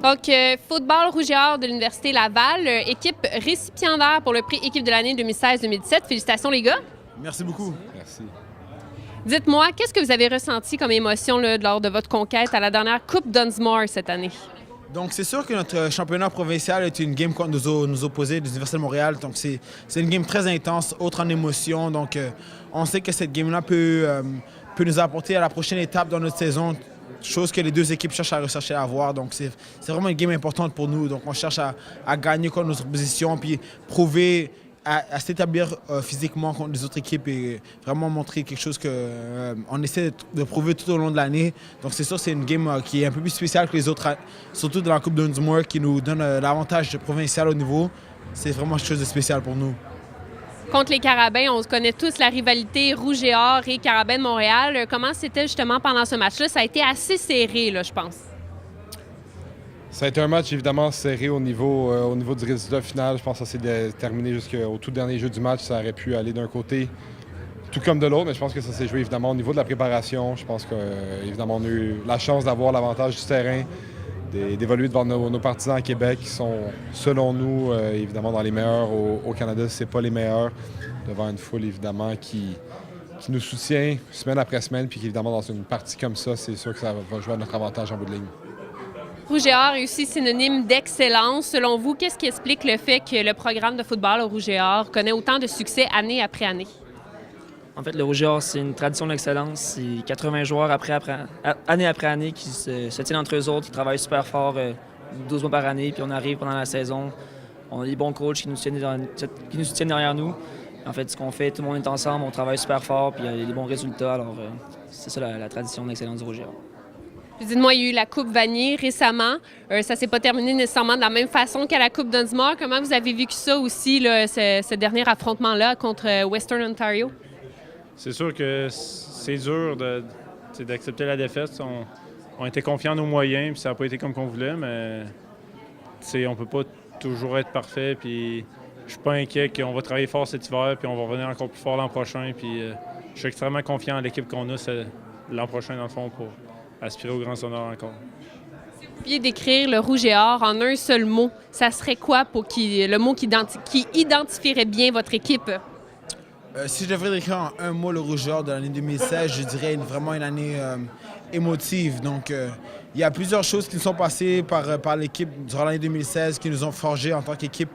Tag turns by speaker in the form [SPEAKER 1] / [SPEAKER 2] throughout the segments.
[SPEAKER 1] Donc, football rouge et or de l'Université Laval, équipe récipiendaire pour le prix Équipe de l'année 2016-2017. Félicitations, les gars.
[SPEAKER 2] Merci beaucoup.
[SPEAKER 3] Merci.
[SPEAKER 1] Dites-moi, qu'est-ce que vous avez ressenti comme émotion là, lors de votre conquête à la dernière Coupe Dunsmore cette année?
[SPEAKER 2] Donc, c'est sûr que notre championnat provincial est une game contre nous opposés de l'Université de Montréal. Donc, c'est une game très intense, autre en émotion. Donc, on sait que cette game-là peut nous apporter à la prochaine étape dans notre saison, chose que les deux équipes cherchent à rechercher à avoir. Donc, c'est vraiment une game importante pour nous. Donc, on cherche à gagner contre notre opposition, puis prouver à s'établir physiquement contre les autres équipes et vraiment montrer quelque chose qu'on essaie de prouver tout au long de l'année. Donc c'est sûr, c'est une game qui est un peu plus spéciale que les autres, surtout dans la Coupe Dunsmore qui nous donne l'avantage provincial au niveau. C'est vraiment quelque chose de spécial pour nous.
[SPEAKER 1] Contre les Carabins, on connaît tous la rivalité rouge et or et Carabins de Montréal. Comment c'était justement pendant ce match-là? Ça a été assez serré, là, je pense.
[SPEAKER 3] Ça a été un match évidemment serré au niveau du résultat final. Je pense que ça s'est terminé jusqu'au tout dernier jeu du match. Ça aurait pu aller d'un côté tout comme de l'autre, mais je pense que ça s'est joué évidemment au niveau de la préparation. Je pense qu'évidemment on a eu la chance d'avoir l'avantage du terrain, d'évoluer devant nos partisans à Québec qui sont, selon nous, évidemment dans les meilleurs au Canada, c'est pas les meilleurs, devant une foule évidemment qui nous soutient semaine après semaine, puis évidemment dans une partie comme ça, c'est sûr que ça va jouer à notre avantage en bout de ligne.
[SPEAKER 1] Rouge et or est aussi synonyme d'excellence. Selon vous, qu'est-ce qui explique le fait que le programme de football au Rouge et or connaît autant de succès année après année?
[SPEAKER 4] En fait, le Rouge et or, c'est une tradition d'excellence. C'est 80 joueurs année après année qui se tiennent entre eux autres, qui travaillent super fort 12 mois par année, puis on arrive pendant la saison. On a des bons coachs qui nous soutiennent derrière nous. En fait, ce qu'on fait, tout le monde est ensemble, on travaille super fort, puis il y a des bons résultats. Alors, c'est ça la tradition d'excellence du Rouge et or.
[SPEAKER 1] Dites-moi, il y a eu la Coupe Vanier récemment. Ça ne s'est pas terminé nécessairement de la même façon qu'à la Coupe Dunsmore. Comment vous avez vécu ça aussi, là, ce dernier affrontement-là contre Western Ontario?
[SPEAKER 5] C'est sûr que c'est dur d'accepter la défaite. On était confiants en nos moyens, puis ça n'a pas été comme qu'on voulait, mais on ne peut pas toujours être parfait. Puis je suis pas inquiet qu'on va travailler fort cet hiver, puis on va revenir encore plus fort l'an prochain. Puis je suis extrêmement confiant en l'équipe qu'on a l'an prochain, dans le fond, pour aspirer aux grands honneurs encore.
[SPEAKER 1] Si vous pouviez décrire le Rouge et or en un seul mot, ça serait quoi pour le mot qui identifierait bien votre équipe?
[SPEAKER 2] Si je devrais décrire en un mot le Rouge et or de l'année 2016, je dirais vraiment une année émotive. Donc, il y a plusieurs choses qui nous sont passées par l'équipe durant l'année 2016 qui nous ont forgés en tant qu'équipe.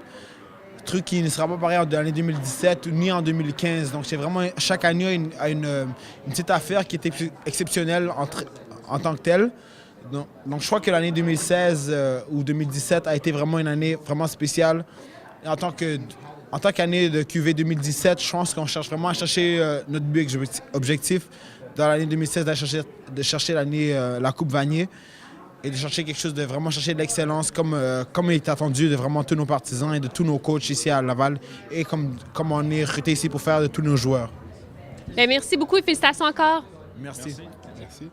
[SPEAKER 2] Truc qui ne sera pas pareil en l'année 2017 ni en 2015. Donc, c'est vraiment chaque année a une petite affaire qui était exceptionnelle en tant que telle. Donc, je crois que l'année 2016 ou 2017 a été vraiment une année vraiment spéciale. Et en tant qu'année de QV 2017, je pense qu'on cherche vraiment à chercher notre but objectif dans l'année 2016, de chercher la Coupe Vanier et de chercher quelque chose de vraiment chercher de l'excellence comme il est attendu de vraiment tous nos partisans et de tous nos coachs ici à Laval et comme on est recruté ici pour faire de tous nos joueurs.
[SPEAKER 1] Bien, merci beaucoup et félicitations encore.
[SPEAKER 2] Merci.
[SPEAKER 3] Merci.